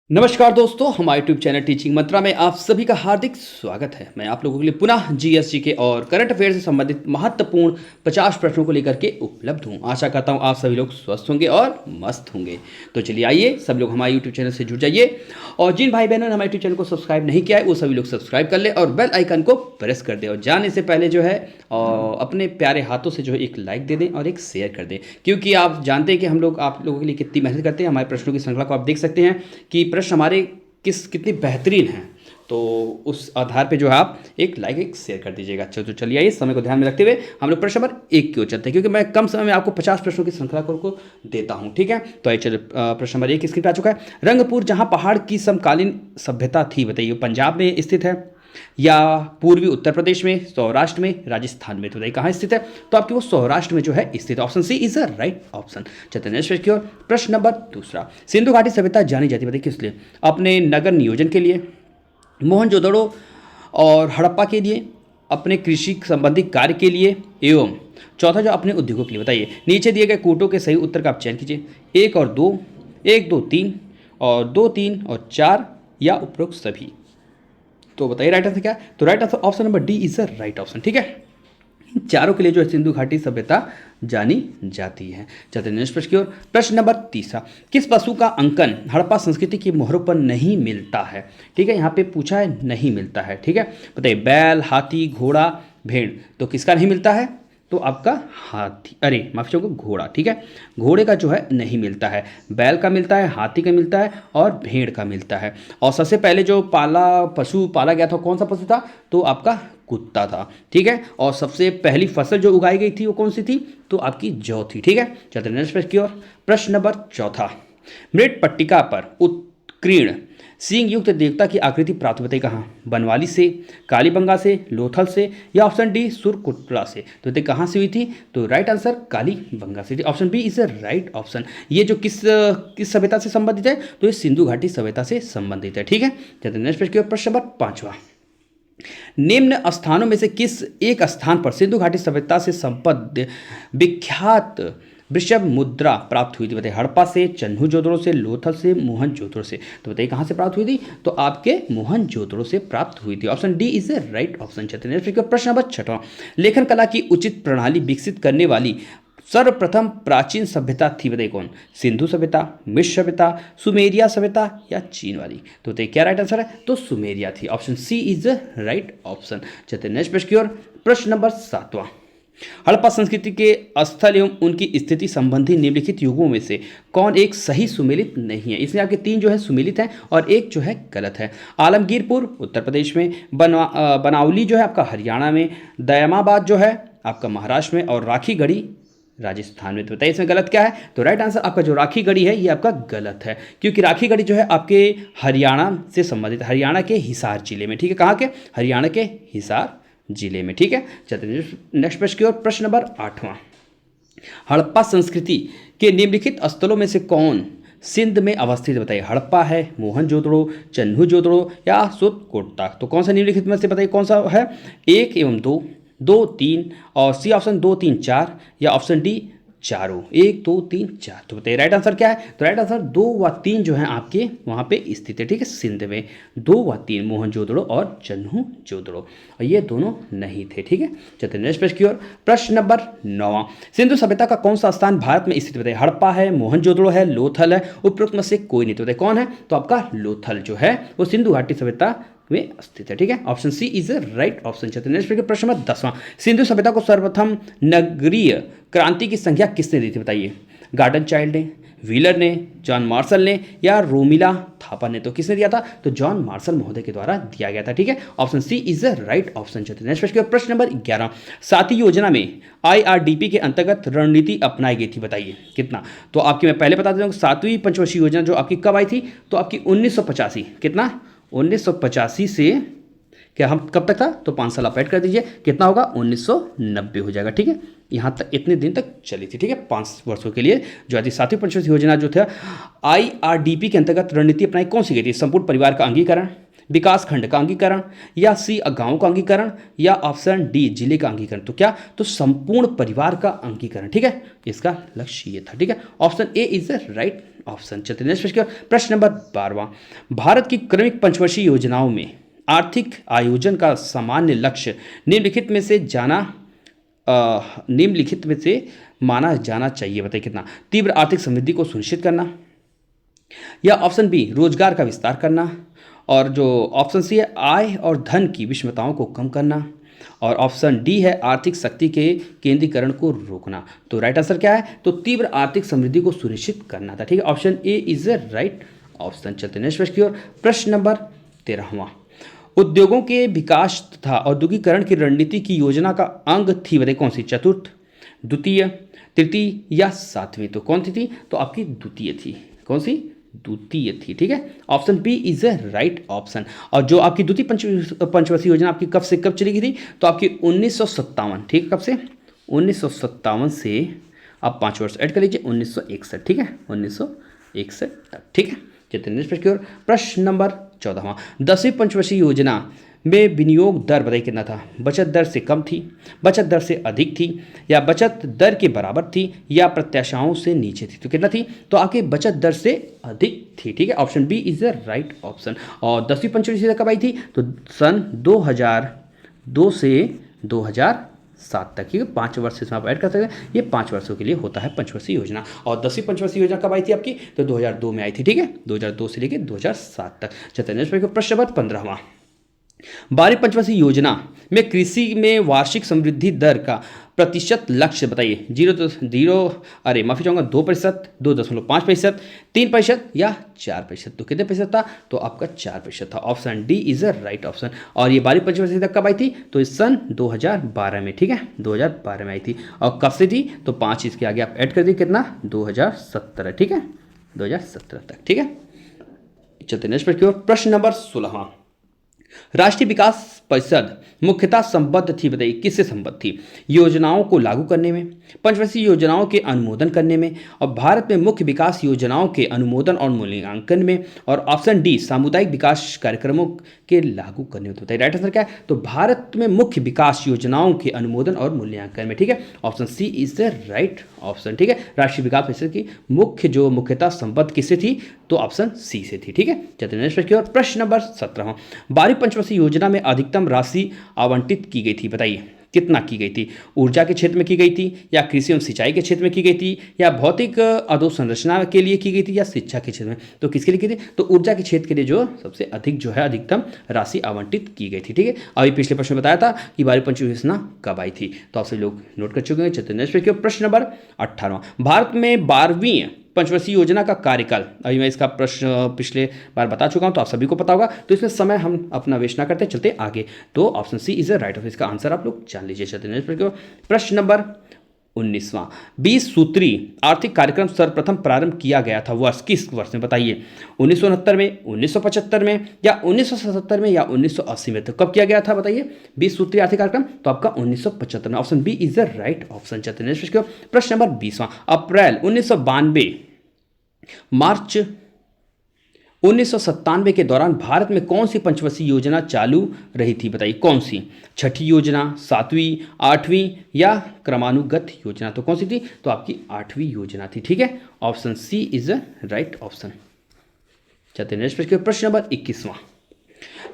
नमस्कार दोस्तों, हमारे यूट्यूब चैनल टीचिंग मंत्रा में आप सभी का हार्दिक स्वागत है। मैं आप लोगों के लिए पुनः जीएसटी के और करंट अफेयर से संबंधित महत्वपूर्ण 50 प्रश्नों को लेकर के उपलब्ध हूँ। आशा करता हूँ आप सभी लोग स्वस्थ होंगे और मस्त होंगे। तो चलिए आइए सब लोग हमारे यूट्यूब चैनल से जुड़ जाइए और जिन भाई बहनों ने हमारे यूट्यूब चैनल को सब्सक्राइब नहीं किया है वो सभी लोग सब्सक्राइब कर ले और बेल आइकन को प्रेस कर दे और जाने से पहले जो है और अपने प्यारे हाथों से जो है एक लाइक दे दें और एक शेयर कर दें, क्योंकि आप जानते हैं कि हम लोग आप लोगों के लिए कितनी मेहनत करते हैं। हमारे प्रश्नों की श्रृंखला को आप देख सकते हैं कि प्रश्न हमारे कितनी बेहतरीन है, तो उस आधार पे जो है आप एक लाइक एक शेयर कर दीजिएगा। अच्छा, तो चलिए आइए समय को ध्यान में रखते हुए हम लोग प्रश्न नंबर 1 की ओर चलते हैं, क्योंकि मैं कम समय में आपको 50 प्रश्नों की श्रृंखला को देता हूं। ठीक है, तो आइए चलिए प्रश्न नंबर 1 स्क्रीन पे आ चुका है। रंगपुर जहां पहाड़ की समकालीन सभ्यता थी, बताइए पंजाब में स्थित है या पूर्वी उत्तर प्रदेश में, सौराष्ट्र में, राजस्थान में? तो बताइए कहाँ स्थित है? तो आपकी वो सौराष्ट्र में जो है स्थित। Option C is a right option. चलते नेक्स्ट की ओर। प्रश्न नंबर 2, सिंधु घाटी सभ्यता जानी जाती है, बताइए किस लिए? अपने नगर नियोजन के लिए, मोहनजोदड़ो और हड़प्पा के लिए, अपने कृषि संबंधी कार्य के लिए, एवं चौथा जो अपने उद्योगों के लिए। बताइए नीचे दिए गए कूटों के सही उत्तर का आप चयन कीजिए। 1 और 2, 1, 2, 3 और 2, 3 और 4 या उपरोक्त सभी। तो बताइए राइट आंसर क्या है? तो right answer option number D is the right option. ठीक है, चारों के लिए जो है सिंधु घाटी सभ्यता जानी जाती है। चलते हैं नेक्स्ट प्रश्न की ओर। प्रश्न नंबर 3, किस पशु का अंकन हड़प्पा संस्कृति की मोहरों पर नहीं मिलता है? ठीक है, यहाँ पे पूछा है नहीं मिलता है। ठीक है, बताइए बैल, हाथी, घोड़ा, भेड़। तो किसका नहीं मिलता है? तो आपका हाथी, अरे माफ चाहूँगा घोड़ा। ठीक है, घोड़े का जो है नहीं मिलता है, बैल का मिलता है, हाथी का मिलता है और भेड़ का मिलता है। और सबसे पहले जो पशु पाला गया था कौन सा पशु था? तो आपका कुत्ता था। ठीक है, और सबसे पहली फसल जो उगाई गई थी वो कौन सी थी? तो आपकी जौ थी। ठीक है, चलते नेक्स्ट प्रश्न की ओर। प्रश्न नंबर 4, मृत पट्टिका पर उत्कीर्ण सिंह युक्त देवता की आकृति प्राप्त बताइए कहाँ? बनवाली से, कालीबंगा से, लोथल से या ऑप्शन डी सुरकुटला से? तो बताइए कहाँ से हुई थी? तो राइट आंसर कालीबंगा से। Option B is the right option. ये जो किस सभ्यता से संबंधित है? तो ये सिंधु घाटी सभ्यता से संबंधित है। ठीक है, चलते नेक्स्ट प्रश्न की ओर। प्रश्न नंबर 5, निम्न स्थानों में से किस एक स्थान पर सिंधु घाटी सभ्यता से संबद्ध विख्यात वृषभ मुद्रा प्राप्त हुई थी? बताइए हड़प्पा से, चन्हू-जोदड़ो से, लोथल से, मोहनजोदड़ो से? तो बताइए कहाँ से प्राप्त हुई थी? तो आपके मोहनजोदड़ो से प्राप्त हुई थी। Option D is the right option. चलते हैं प्रश्न नंबर 6, लेखन कला की उचित प्रणाली विकसित करने वाली सर्वप्रथम प्राचीन सभ्यता थी? बताइए कौन? सिंधु सभ्यता, मिस्र सभ्यता, सुमेरिया सभ्यता या चीन वाली? तो बताइए क्या राइट आंसर है? तो सुमेरिया थी। Option C is the right option. चलते नेक्स्ट प्रश्न की ओर। प्रश्न नंबर 7, हड़प्पा संस्कृति के स्थल एवं उनकी स्थिति संबंधी निम्नलिखित युगों में से कौन एक सही सुमेलित नहीं है? इसमें आपके 3 जो है सुमेलित हैं और एक जो है गलत है। आलमगीरपुर उत्तर प्रदेश में, बनावली जो है आपका हरियाणा में, दयामाबाद जो है आपका महाराष्ट्र में और राखी गढ़ी राजस्थान में। तो बताइए इसमें गलत क्या है? तो राइट आंसर आपका जो राखी गढ़ी है ये आपका गलत है, क्योंकि राखी गढ़ी जो है आपके हरियाणा से संबंधित, हरियाणा के हिसार जिले में। ठीक है, कहाँ के? हरियाणा के हिसार जिले में। ठीक है, चलते नेक्स्ट प्रश्न की ओर। प्रश्न नंबर 8, हड़प्पा संस्कृति के निम्नलिखित स्थलों में से कौन सिंध में अवस्थित? बताइए हड़प्पा है, मोहनजोदड़ो, चन्हू-जोदड़ो या सुरकोटला? तो कौन सा निम्नलिखित में से बताइए कौन सा है? 1 एवं 2, 2, 3 और सी ऑप्शन 2, 3, 4 या ऑप्शन डी चारों? 1, 2, 3, 4। तो बताइए राइट आंसर क्या है? तो राइट आंसर 2 व 3 जो है आपके वहाँ पे स्थित है। ठीक है, सिंध में 2 व 3 मोहनजोदड़ो और चन्हू-जोदड़ो, और ये दोनों नहीं थे। ठीक है, चलते नेक्स्ट प्रश्न की ओर। प्रश्न नंबर 9, सिंधु सभ्यता का कौन सा स्थान भारत में स्थित? बताइए हड़प्पा है, मोहनजोदड़ो है, लोथल है, उपरोक्त में से कोई नहीं। तो बताइए कौन है? तो आपका लोथल जो है वो सिंधु घाटी सभ्यता में स्थित है। ठीक है, option C is the right option. चलते नेक्स्ट प्रश्न नंबर 10, सिंधु सभ्यता को सर्वप्रथम नगरीय क्रांति की संख्या किसने दी थी? बताइए गार्डन चाइल्ड ने, व्हीलर ने, जॉन मार्शल ने या रोमिला थापा ने? तो किसने दिया था? तो जॉन मार्शल महोदय के द्वारा दिया गया था। ठीक है, option C is the right option. चलते नेक्स्ट प्रश्न नंबर 11, 7वीं योजना में IRDP के अंतर्गत रणनीति अपनाई गई थी? बताइए कितना? तो आपकी मैं पहले बता देता हूँ 7वीं पंचवर्षीय योजना जो आपकी कब आई थी? तो आपकी 1985। कितना? 1985 से क्या हम कब तक था? तो 5 साल आप ऐड कर दीजिए, कितना होगा? 1990 हो जाएगा। ठीक है, यहाँ तक इतने दिन तक चली थी। ठीक है, 5 वर्षों के लिए जो आती 7वीं पंचवर्षीय योजना जो था IRDP के अंतर्गत रणनीति अपनाई कौन सी गई थी? संपूर्ण परिवार का अंगीकरण, विकास खंड का अंगीकरण, या सी गांव का अंगीकरण, या ऑप्शन डी जिले का अंगीकरण। तो क्या, तो संपूर्ण परिवार का अंगीकरण। ठीक है, इसका लक्ष्य ये था। ठीक है, option A is the right option. चलते नेक्स्ट प्रश्न नंबर 12वां, भारत की क्रमिक पंचवर्षीय योजनाओं में आर्थिक आयोजन का सामान्य लक्ष्य निम्नलिखित में से माना जाना चाहिए। बताइए कितना, तीव्र आर्थिक समृद्धि को सुनिश्चित करना, या ऑप्शन बी रोजगार का विस्तार करना, और जो ऑप्शन सी है आय और धन की विषमताओं को कम करना, और ऑप्शन डी है आर्थिक शक्ति के केंद्रीकरण को रोकना। तो राइट आंसर क्या है, तो तीव्र आर्थिक समृद्धि को सुनिश्चित करना था। ठीक है, option A is the right option. चलते नेक्स्ट प्रश्न की ओर। प्रश्न नंबर 13वां, उद्योगों के विकास तथा औद्योगिकरण की रणनीति की योजना का अंग थी। बताइए कौन सी, चतुर्थ, द्वितीय, तृतीय या सातवीं। तो कौन सी थी, तो आपकी द्वितीय थी। कौन सी, द्वितीय थी। ठीक है, option B is a right option. और जो आपकी द्वितीय पंचवर्षीय योजना आपकी कब से कब चली गई थी, तो आपकी 1957। ठीक है, कब से, 1957 से आप 5 वर्ष ऐड कर लीजिए, 1961। ठीक है, 1961 तक। ठीक है, चलिए नेक्स्ट प्रश्न की ओर। प्रश्न नंबर 14वां, 10वीं पंचवर्षीय योजना में विनियोग दर बताइए कितना था। बचत दर से कम थी, बचत दर से अधिक थी, या बचत दर के बराबर थी, या प्रत्याशाओं से नीचे थी। तो कितना थी, तो आपकी बचत दर से अधिक थी। ठीक है, option B is the right option. और 10वीं पंचवर्षीय कब आई थी, तो सन 2002 से 2007 तक। ठीक है, 5 वर्ष इसमें आप ऐड कर सकते हैं, ये 5 वर्षों के लिए होता है पंचवर्षीय योजना। और 10वीं पंचवर्षीय योजना कब आई थी आपकी, तो 2002 में आई थी। ठीक है, 2002 से लेकर 2007 तक। चलते हैं नेक्स्ट प्रश्न नंबर 15वां, 12वीं पंचवर्षीय योजना में कृषि में वार्षिक समृद्धि दर का प्रतिशत लक्ष्य बताइए। 2%, 2.5%, 3% या 4%। तो कितने प्रतिशत था, तो आपका 4% था। Option D is a right option. और ये 12वीं पंचवर्षीय तक कब आई थी, तो इस सन 2012 में। ठीक है, 2012 में आई थी। और कब से थी, तो 5 इसके आगे आप ऐड कर दिए, कितना, 2017। ठीक है, 2017 तक। ठीक है, चलते नेक्स्ट प्रश्न की ओर। प्रश्न नंबर 16वां, राष्ट्रीय विकास परिषद मुख्यतः संबद्ध थी। बताइए किससे संबद्ध थी, योजनाओं को लागू करने में, पंचवर्षीय योजनाओं के अनुमोदन करने में, और भारत में मुख्य विकास योजनाओं के अनुमोदन और मूल्यांकन में, और ऑप्शन डी सामुदायिक विकास कार्यक्रमों के लागू करने में। बताइए राइट आंसर क्या है, तो भारत में मुख्य विकास योजनाओं के अनुमोदन और मूल्यांकन में। ठीक है, option C is the right option. ठीक है, राष्ट्रीय विकास परिषद की मुख्यता संबद्ध किससे थी, तो ऑप्शन सी से थी। ठीक है, चलते नेक्स्ट प्रश्न की ओर। प्रश्न नंबर 17वां, 12वीं पंचवर्षीय योजना में अधिकतम राशि आवंटित की गई थी। बताइए कितना की गई थी, ऊर्जा के क्षेत्र में की गई थी, या कृषि एवं सिंचाई के क्षेत्र में की गई थी, या भौतिक अधोसंरचना के लिए की गई थी, या शिक्षा के क्षेत्र में। तो किसके लिए की थी, तो ऊर्जा के क्षेत्र के लिए जो सबसे अधिक जो है अधिकतम राशि आवंटित की गई थी। ठीक है, अभी पिछले प्रश्न में बताया था कि 12वीं पंचवर्षीय योजना कब आई थी, तो आप सभी लोग नोट कर चुके हैं। चलते नेक्स्ट प्रश्न नंबर 18वां, भारत में 12वीं पंचवर्षीय योजना का कार्यकाल, अभी मैं इसका प्रश्न पिछले बार बता चुका हूं, तो आप सभी को पता होगा, तो इसमें समय हम अपना वेस्ट ना करते, चलते आगे। तो option C is the right option, इसका आंसर आप लोग जान लीजिए। चलते नेक्स्ट प्रश्न नंबर 19वां, 20 सूत्री आर्थिक कार्यक्रम सर्वप्रथम प्रारंभ किया गया था वर्ष किस वर्ष में बताइए, 1969 में, 1975 में, या 1977 में, या 1980 में। तो कब किया गया था बताइए 20 सूत्री आर्थिक कार्यक्रम, तो आपका 1975 में। Option B is the right option. चलते हैं नेक्स्ट प्रश्न नंबर 20वां, अप्रैल 1992 मार्च 1997 के दौरान भारत में कौन सी पंचवर्षीय योजना चालू रही थी। बताइए कौन सी, छठी योजना, 7वीं, 8वीं, या क्रमानुगत योजना। तो कौन सी थी, तो आपकी 8वीं योजना थी। ठीक है, option C is the right option. चलते हैं नेक्स्ट प्रश्न नंबर 21वां,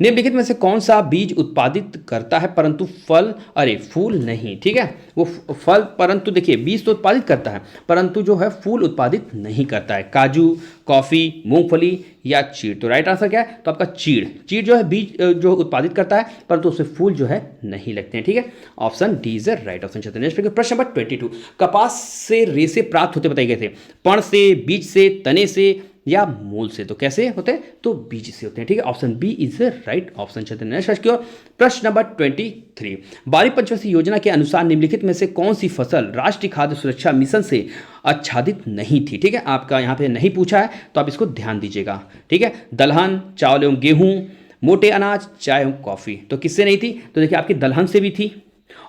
निम्नलिखित में से कौन सा बीज उत्पादित करता है परंतु फूल नहीं। ठीक है, वो फल परंतु देखिए बीज तो उत्पादित करता है परंतु जो है फूल उत्पादित नहीं करता है, काजू, कॉफी, मूंगफली या चीड़। तो राइट आंसर क्या है, तो आपका चीड़ जो है बीज जो उत्पादित करता है परंतु उससे फूल जो है नहीं लगते हैं। ठीक है, option D is right option. चलते हैं नेक्स्ट प्रश्न नंबर 22, कपास से रेशे प्राप्त होते बताए गए थे, पण से, बीज से, तने से, या मूल से। तो कैसे होते हैं, तो बीज से होते हैं। ठीक है, option B is right option. चलते हैं नेक्स्ट की ओर। प्रश्न नंबर 23, 12वीं पंचवर्षीय योजना के अनुसार निम्नलिखित में से कौन सी फसल राष्ट्रीय खाद्य सुरक्षा मिशन से आच्छादित नहीं थी। ठीक है, आपका यहाँ पे नहीं पूछा है तो आप इसको ध्यान दीजिएगा। ठीक है, दलहन, चावल एवं गेहूं, मोटे अनाज, चाय एवं कॉफी। तो किससे नहीं थी, तो देखिए आपकी दलहन से भी थी,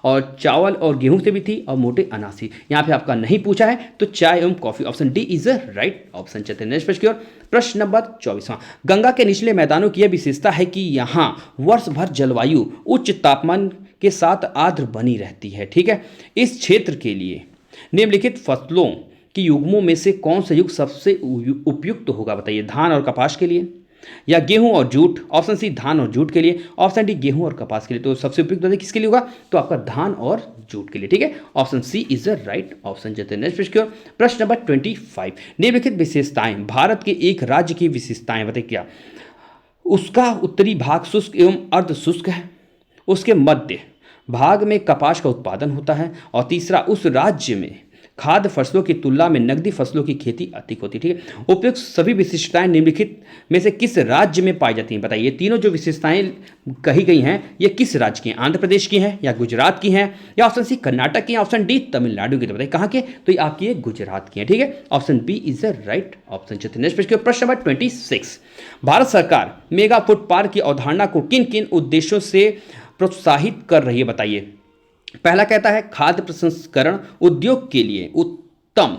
और चावल और गेहूं से भी थी और मोटे अनाज थी। यहाँ पे आपका नहीं पूछा है तो चाय एवं coffee, option D is the right option. चलते हैं नेक्स्ट प्रश्न की ओर। प्रश्न नंबर 24वां, गंगा के निचले मैदानों की यह विशेषता है कि यहाँ वर्ष भर जलवायु उच्च तापमान के साथ आर्द्र बनी रहती है। ठीक है, इस क्षेत्र के लिए निम्नलिखित फसलों की युग्मों में से कौन सा युग सबसे उपयुक्त होगा बताइए। धान और कपास के लिए, या गेहूं और जूट, ऑप्शन सी धान और जूट के लिए, ऑप्शन डी गेहूं और कपास के लिए। तो सबसे उपयुक्त बताइए किसके लिए होगा, तो आपका धान और जूट के लिए। ठीक है, option C is the right option. चलते हैं नेक्स्ट प्रश्न की ओर। प्रश्न नंबर 25, निम्नलिखित विशेषताएं, भारत के एक राज्य की विशेषताएं बताइए क्या। उसका उत्तरी भाग शुष्क एवं अर्ध शुष्क है, उसके मध्य भाग में कपास का उत्पादन होता है, और तीसरा उस राज्य में खाद्य फसलों की तुलना में नकदी फसलों की खेती अधिक होती है। ठीक है, उपयुक्त सभी विशिष्टताएं निम्नलिखित में से किस राज्य में पाई जाती हैं बताइए। तीनों जो विशेषताएं कही गई हैं ये किस राज्य की हैं, आंध्र प्रदेश की हैं या गुजरात की हैं, या ऑप्शन सी कर्नाटक की, ऑप्शन डी तमिलनाडु की। तो बताइए कहाँ के, तो ये आपकी ये गुजरात की है। ठीक है, option B is the right option. चलते हैं नेक्स्ट प्रश्न। प्रश्न नंबर 26, भारत सरकार मेगा फूड पार्क की अवधारणा को किन किन उद्देश्यों से प्रोत्साहित कर रही है बताइए। पहला कहता है खाद्य प्रसंस्करण उद्योग के लिए उत्तम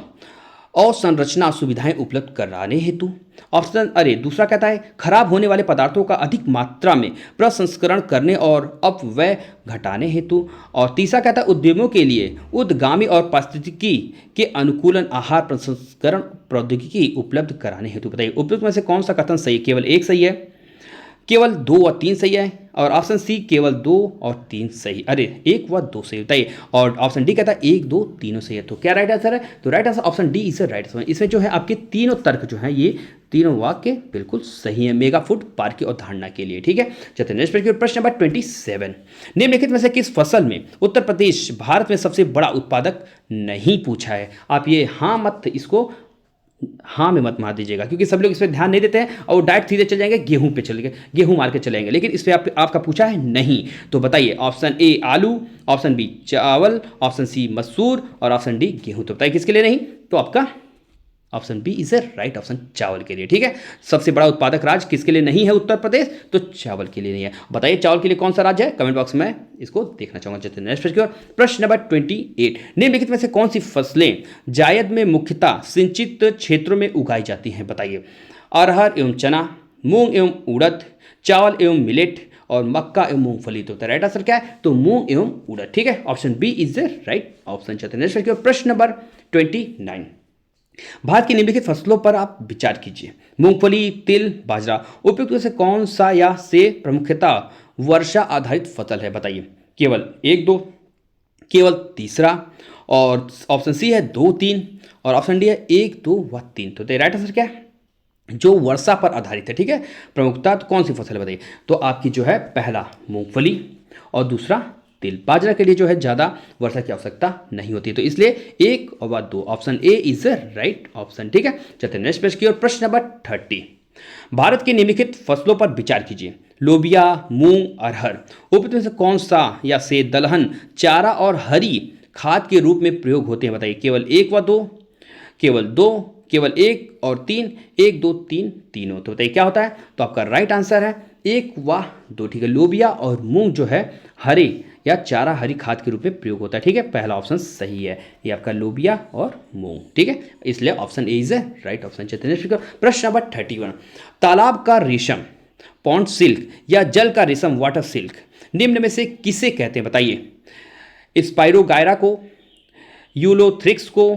अवसंरचना सुविधाएं उपलब्ध कराने हेतु, दूसरा कहता है खराब होने वाले पदार्थों का अधिक मात्रा में प्रसंस्करण करने और अपव्यय घटाने हेतु, और तीसरा कहता है उद्यमों के लिए उद्गामी और पारिस्थितिकी के अनुकूलन आहार प्रसंस्करण प्रौद्योगिकी उपलब्ध कराने हेतु। बताइए उपयुक्त में से कौन सा कथन सही है। केवल एक सही है, केवल 2 और 3 सही है, और ऑप्शन सी केवल 2 और 3 सही, 1 व 2 सही होता है, और ऑप्शन डी कहता है 1 2 तीनों सही है। तो क्या राइट आंसर है, तो right answer option D is right answer. इसमें जो है आपके तीनों तर्क जो है ये तीनों वाक्य बिल्कुल सही है मेगा फूड पार्क की अवधारणा के लिए। ठीक है, चलते नेक्स्ट प्रश्न नंबर 27, निम्नलिखित में से किस फसल में उत्तर प्रदेश भारत में सबसे बड़ा उत्पादक नहीं पूछा है। आप ये हाँ मत इसको हाँ में मत मार दीजिएगा, क्योंकि सब लोग इस पर ध्यान नहीं देते हैं और डायरेक्ट सीधे चले जाएंगे गेहूं पे, चले गए गेहूं मार के चलेंगे, लेकिन इस पर आपका पूछा है नहीं। तो बताइए ऑप्शन ए आलू, ऑप्शन बी चावल, ऑप्शन सी मसूर, और ऑप्शन डी गेहूं। तो बताइए किसके लिए नहीं, तो आपका option B is a right option, चावल के लिए। ठीक है, सबसे बड़ा उत्पादक राज्य किसके लिए नहीं है उत्तर प्रदेश, तो चावल के लिए नहीं है। बताइए चावल के लिए कौन सा राज्य है, कमेंट बॉक्स में इसको देखना चाहूंगा। चलते हैं नेक्स्ट प्रश्न की ओर। प्रश्न नंबर 28, निम्नलिखित में से कौन सी फसलें जायद में मुख्यतः सिंचित क्षेत्रों में उगाई जाती हैं बताइए। अरहर एवं चना, मूंग एवं उड़द, चावल एवं मिलेट, और मक्का एवं मूंगफली। तो राइट आंसर क्या है, तो मूंग एवं उड़द। ठीक है, option B is the right option. चलते हैं नेक्स्ट प्रश्न की ओर। प्रश्न नंबर 29, भारत की निम्नलिखित फसलों पर आप विचार कीजिए। मूंगफली, तिल, बाजरा, उपयुक्त में से कौन सा या से प्रमुखतः वर्षा आधारित फसल है बताइए। केवल 1 2, केवल तीसरा, और ऑप्शन सी है 2 3, और ऑप्शन डी है 1 2 व 3। तो राइट आंसर क्या है, जो वर्षा पर आधारित है। ठीक है, प्रमुखता तो कौन सी फसल है बताइए, तो आपकी जो है पहला मूंगफली और दूसरा तिल। बाजरा के लिए जो है ज़्यादा वर्षा की आवश्यकता नहीं होती, तो इसलिए 1 और 2 option A is the right option. ठीक है, चलते हैं नेक्स्ट प्रश्न की ओर। प्रश्न नंबर 30, भारत की निम्नलिखित फसलों पर विचार कीजिए। लोबिया, मूंग, अरहर, उपयुक्त में से कौन सा या से दलहन चारा और हरी खाद के रूप में प्रयोग होते हैं बताइए। केवल 1 व 2, केवल 2, केवल 1 और 3, 1 2 3 तीनों। तो बताइए क्या होता है, तो आपका राइट आंसर है 1 व 2। ठीक है, लोबिया और मूंग जो है हरे या चारा हरी खाद के रूप में प्रयोग होता है। ठीक है, पहला ऑप्शन सही है, ये आपका लोबिया और मूंग। ठीक है, इसलिए option A is right option. चलते हैं प्रश्न नंबर 31, तालाब का रेशम पॉन्ड सिल्क या जल का रेशम वाटर सिल्क निम्न में से किसे कहते हैं बताइए। स्पाइरोगायरा को, यूलोथ्रिक्स को,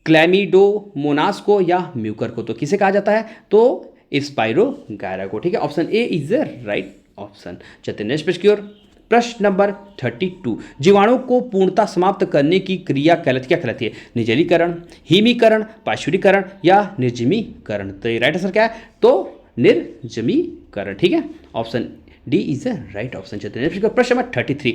क्लैमिडोमोनास को, या म्यूकर को। तो किसे कहा जाता है, तो स्पाइरोगायरा को। ठीक है, option A is the right option. चलते हैं नेक्स्ट प्रश्न की ओर। प्रश्न नंबर 32, जीवाणु को पूर्णतः समाप्त करने की क्रिया क्या कहलाती है। निर्जलीकरण, हिमीकरण, पार्श्वीकरण या निर्जमीकरण। तो राइट आंसर क्या है, तो निर्जमीकरण। ठीक है, option D is the right option. चलते हैं प्रश्न नंबर 33,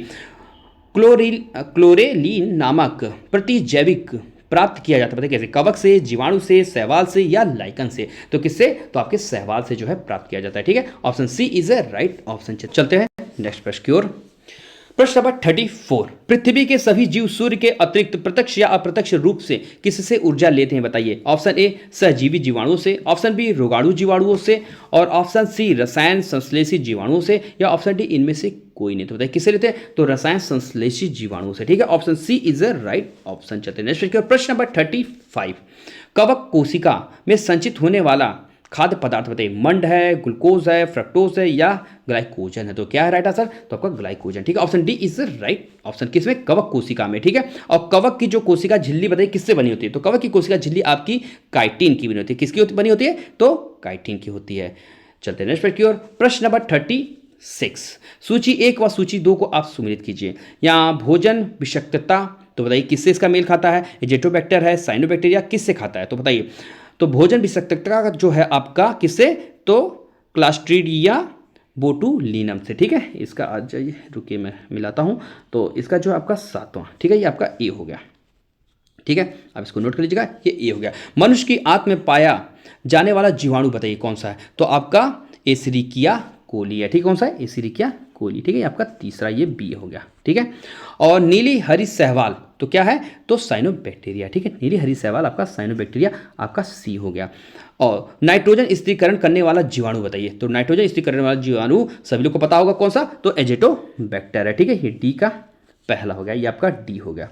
क्लोरेलिन नामक प्रतिजैविक प्राप्त किया जाता है बताइए कैसे। कवक से, जीवाणु से, शैवाल से या लाइकन से। तो किससे, तो आपके शैवाल से जो है प्राप्त किया जाता है। ठीक है, option C is a right option. चलते हैं नेक्स्ट प्रश्न की ओर। प्रश्न नंबर 34, पृथ्वी के सभी जीव सूर्य के अतिरिक्त प्रत्यक्ष या अप्रत्यक्ष रूप से किससे ऊर्जा लेते हैं बताइए। ऑप्शन ए सहजीवी जीवाणुओं से, ऑप्शन बी रोगाणु जीवाणुओं से, और ऑप्शन सी रसायन संश्लेषी जीवाणुओं से, या ऑप्शन डी इनमें से कोई नहीं। तो बताइए किससे लेते हैं, तो रसायन संश्लेषी जीवाणुओं से। ठीक है, option C is a right option. चलते नेक्स्ट प्रश्न नंबर 35, कवक कोशिका में संचित होने वाला खाद्य पदार्थ बताइए। मंड है, ग्लूकोज है, फ्रक्टोज है, या ग्लाइकोजन है। तो क्या है राइट आंसर, तो आपका ग्लाइकोजन। ठीक है, option D is right option. किसमें, कवक कोशिका में। ठीक है, और कवक की जो कोशिका झिल्ली बताइए किससे बनी होती है, तो कवक की कोशिका झिल्ली आपकी काइटिन की बनी होती है। किसकी बनी होती है, तो काइटिन की होती है। चलते नेक्स्ट पर की ओर, प्रश्न नंबर 36, सूची 1 व सूची 2 को आप सुमेलित कीजिए। यहाँ भोजन विषाक्तता, तो बताइए किससे इसका मेल खाता है, एजेटोबैक्टर है, साइनोबैक्टीरिया, किससे खाता है, तो बताइए। तो भोजन विषाक्तता का जो है आपका किससे, तो क्लास्ट्रीडिया बोटुलिनम से। ठीक है, इसका आज जाइए, रुकिए मैं मिलाता हूँ। तो इसका जो आपका 7वां, ठीक है, ये आपका ए हो गया। ठीक है, अब इसको नोट कर लीजिएगा, ये ए हो गया। मनुष्य की आंत में पाया जाने वाला जीवाणु बताइए कौन सा है, तो आपका एसिरिकिया कोली है। ठीक है, कौन सा है, एसिरिकिया कोली। ठीक है, ये आपका तीसरा, ये बी हो गया। ठीक है, और नीली हरी सहवाल तो क्या है, तो साइनोबैक्टीरिया। ठीक है, नीली हरी सहवाल आपका साइनोबैक्टीरिया, आपका सी हो गया। और नाइट्रोजन स्थिरीकरण करने वाला जीवाणु बताइए, तो नाइट्रोजन स्थिरीकरण वाला जीवाणु सभी लोग को पता होगा कौन सा, तो एजेटोबैक्टर है। ठीक है, ये डी का पहला हो गया, ये आपका डी हो गया।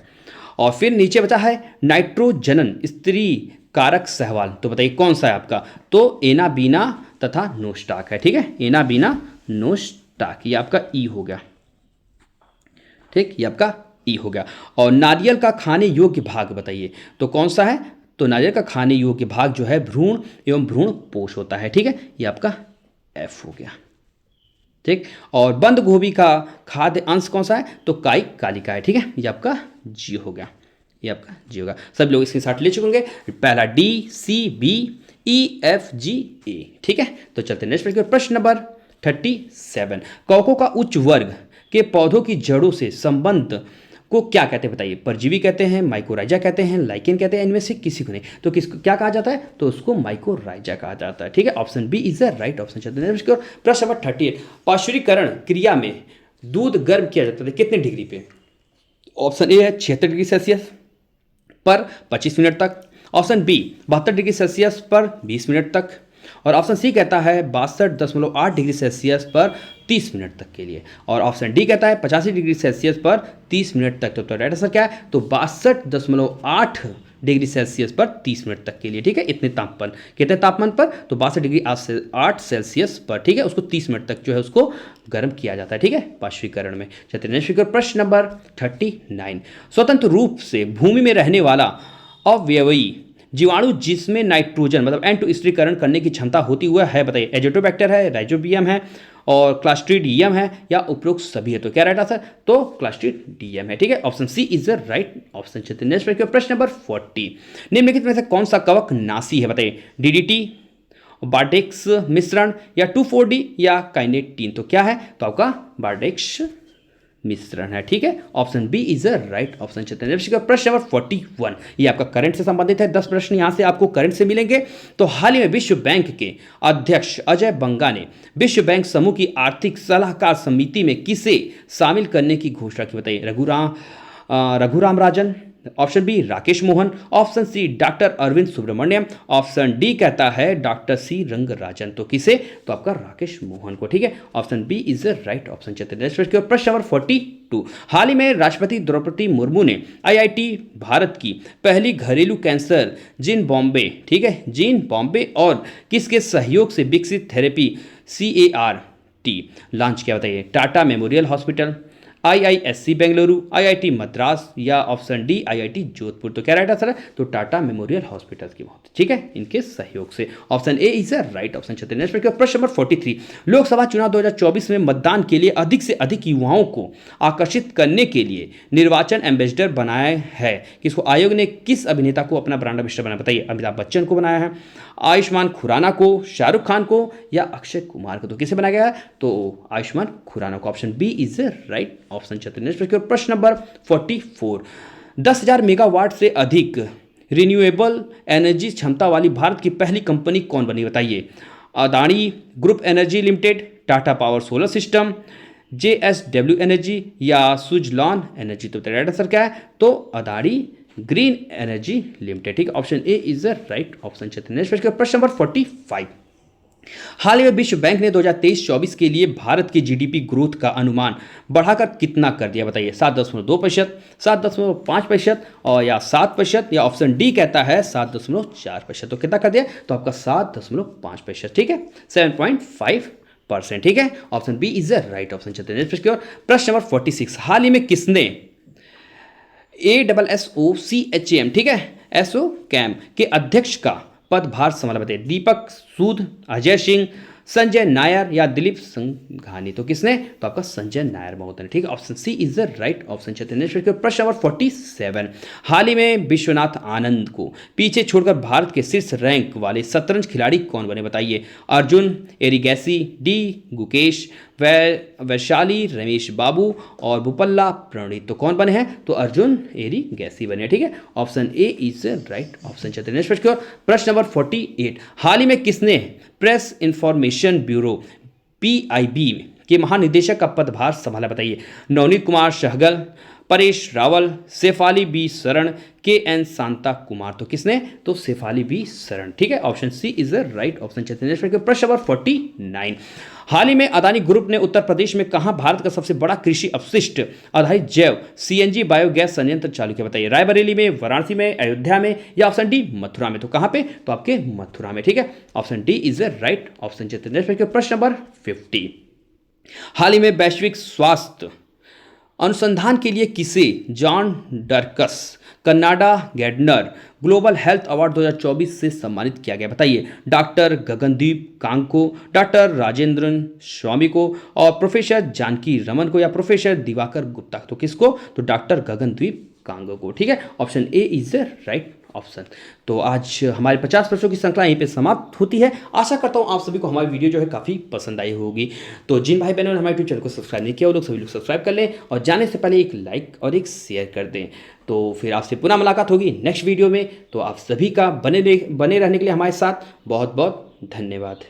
और फिर नीचे बचा है नाइट्रोजनन स्त्री कारक सहवाल, तो बताइए कौन सा है आपका, तो एनाबीना तथा नोस्टाक है। ठीक है, एनाबीना नोस्टाक, ये आपका ई हो गया। ठीक, ये आपका ई हो गया। और नारियल का खाने योग्य भाग बताइए, तो कौन सा है, तो नारियल का खाने योग्य भाग जो है भ्रूण एवं भ्रूण पोष होता है। ठीक है, ये आपका एफ हो गया। ठीक, और बंद गोभी का खाद्य अंश कौन सा है, तो काई कालिका है। ठीक है, ये आपका जी हो गया, ये आपका जी होगा। सब लोग इसके साथ ले चुके होंगे, पहला डी, सी, बी, ई, एफ, जी, ए। ठीक है, तो चलते नेक्स्ट प्रश्न नंबर 37, कवकों का उच्च वर्ग के पौधों की जड़ों से संबंध को क्या कहते हैं बताइए। परजीवी कहते हैं, माइकोराइजा कहते हैं, लाइकेन कहते हैं, इनमें से किसी को नहीं। तो किसको क्या कहा जाता है, तो उसको माइकोराइजा कहा जाता है। ठीक है, option B is the right option. चलते हैं प्रश्न नंबर 38, पाश्चुरीकरण क्रिया में दूध गर्म किया जाता है कितने डिग्री पे। ऑप्शन ए है 76 डिग्री सेल्सियस पर 25 मिनट तक, ऑप्शन बी 72 डिग्री सेल्सियस पर 20 मिनट तक, और ऑप्शन सी कहता है 62.8 डिग्री सेल्सियस पर 30 मिनट तक के लिए, और ऑप्शन डी कहता है 85 डिग्री सेल्सियस पर 30 मिनट तक। तो राइट आंसर क्या है, तो 62.8 डिग्री सेल्सियस पर 30 मिनट तक के लिए। ठीक है, इतने तापमान, कितने तापमान पर, तो 62 डिग्री 8 सेल्सियस पर। ठीक है, उसको 30 मिनट तक जो है उसको गर्म किया जाता है। ठीक है, पाश्चुरीकरण में। चलिए प्रश्न नंबर 39, स्वतंत्र रूप से भूमि में रहने वाला अवयवी जीवाणु जिसमें नाइट्रोजन मतलब N2 स्थिरीकरण करने की क्षमता होती हुआ है बताइए। एजेटोबैक्टर है, राइजोबियम है, और क्लास्ट्रीडियम है, या उपरोक्त सभी है। तो क्या राइट आंसर, तो क्लास्ट्रीडियम है। ठीक है, option C is the right option. चलते नेक्स्ट प्रश्न नंबर 40, निम्नलिखित में से कौन सा कवक नासी है बताइए। डीडीटी, बार्डेक्स मिश्रण, या 2,4-D, या काइनेटीन। तो क्या है, तो आपका बार्डेक्स मिश्रण है। ठीक है, option B is a right option. चलते हैं प्रश्न नंबर 41, ये आपका करंट से संबंधित है। 10 प्रश्न यहां से आपको करंट से मिलेंगे। तो हाल ही में विश्व बैंक के अध्यक्ष अजय बंगा ने विश्व बैंक समूह की आर्थिक सलाहकार समिति में किसे शामिल करने की घोषणा की बताइए। Raghuram Rajan, option B Rakesh Mohan, option C doctor Arvind Subramanian, option D कहता है डॉक्टर सी रंगराजन। तो किसे, तो आपका राकेश मोहन को। ठीक है, option B is the right option. चलते हैं प्रश्न नंबर 42, हाल ही में राष्ट्रपति द्रौपदी मुर्मू ने आईआईटी भारत की पहली घरेलू कैंसर जीन बॉम्बे, ठीक है, जीन बॉम्बे और किसके सहयोग से विकसित थेरेपी CAR-T लॉन्च किया बताइए। Tata memorial hospital, IISc Bengaluru, IIT Madras, या ऑप्शन डी IIT जोधपुर। तो क्या राइट आंसर है, तो टाटा मेमोरियल हॉस्पिटल की बात। ठीक है, इनके सहयोग से option A is the right option. चलते हैं प्रश्न नंबर 43, लोकसभा चुनाव 2024 में मतदान के लिए अधिक से अधिक युवाओं को आकर्षित करने के लिए निर्वाचन एम्बेसडर बनाया है। किसको, आयोग ने किस अभिनेता को अपना ब्रांड एम्बेसडर बनाया बताइए। अमिताभ बच्चन को बनाया है, आयुष्मान खुराना को, शाहरुख खान को, या अक्षय कुमार को। तो किसे बनाया गया है, तो आयुष्मान खुराना को। Option B is the right option. चलते प्रश्न नंबर 44, 10,000 मेगावाट से अधिक रिन्यूएबल एनर्जी क्षमता वाली भारत की पहली कंपनी कौन बनी बताइए। Adani group energy limited, Tata power solar system, JSW energy या सुजलॉन एनर्जी। तो राइट आंसर क्या है? तो अदानी ग्रीन एनर्जी लिमिटेड। ठीक है, option A is the right option. चलिए प्रश्न नंबर 45। हाल ही में विश्व बैंक ने 2023-24 के लिए भारत की जीडीपी ग्रोथ का अनुमान बढ़ाकर कितना कर दिया? बताइए, 7.2%, 7.5% और या 7%, या ऑप्शन डी कहता है 7.4%। तो कितना कर दिया? तो आपका 7.5%। ठीक है, 7.5%। ठीक है, option B is the right option. चलते हैं प्रश्न नंबर 46। हाल ही में किसने ASSOCHAM, ठीक है, एसओ कैम के अध्यक्ष का पदभार संभाला? बताइए, दीपक सूद, अजय सिंह, संजय नायर या दिलीप संघानी। तो किसने? तो आपका संजय नायर महोदय ने। ठीक है, option C is the right option. प्रश्न नंबर 47। हाल ही में विश्वनाथ आनंद को पीछे छोड़कर भारत के शीर्ष रैंक वाले शतरंज खिलाड़ी कौन बने? बताइए, अर्जुन एरिगैसी, डी गुकेश, वैशाली रमेश बाबू और बुपल्ला प्रणीत। तो कौन बने हैं? तो अर्जुन एरिगैसी बने। ठीक है, option A is right option. प्रश्न नंबर 48। हाल ही में किसने प्रेस इंफॉर्मेशन ब्यूरो PIB के महानिदेशक का पदभार संभाला? बताइए, नवनीत कुमार सहगल, परेश रावल, शेफाली बी शरण, KN शांता कुमार। तो किसने? तो शेफाली बी शरण। ठीक है, option C is the right option. प्रश्न नंबर 49। हाल ही में अदानी ग्रुप ने उत्तर प्रदेश में कहां भारत का सबसे बड़ा कृषि अपशिष्ट आधारित जैव CNG बायोगैस संयंत्र चालू किया? बताइए, रायबरेली में, वाराणसी में, अयोध्या में या ऑप्शन डी मथुरा में। तो कहां पे? तो आपके मथुरा में। ठीक है, option D is the right option. प्रश्न नंबर 50। हाल ही में वैश्विक स्वास्थ्य अनुसंधान के लिए किसे John Dirks Canada Gairdner global health award 2024 से सम्मानित किया गया? बताइए, डॉक्टर गगनदीप कांग को, डॉक्टर राजेंद्रन स्वामी को और प्रोफेसर जानकी रमन को या प्रोफेसर दिवाकर गुप्ता। तो किसको? तो डॉक्टर गगनदीप कांग को। ठीक है, option A is the right option. तो आज हमारे 50 प्रश्नों की श्रृंखला यहीं पे समाप्त होती है। आशा करता हूँ आप सभी को हमारी वीडियो जो है काफ़ी पसंद आई होगी। तो जिन भाई बहनों ने हमारे यूट्यूब चैनल को सब्सक्राइब नहीं किया वो लोग सभी लोग सब्सक्राइब कर लें और जाने से पहले एक लाइक और एक शेयर कर दें। तो फिर आपसे पुनः मुलाकात होगी नेक्स्ट वीडियो में। तो आप सभी का बने रहने के लिए हमारे साथ बहुत बहुत धन्यवाद।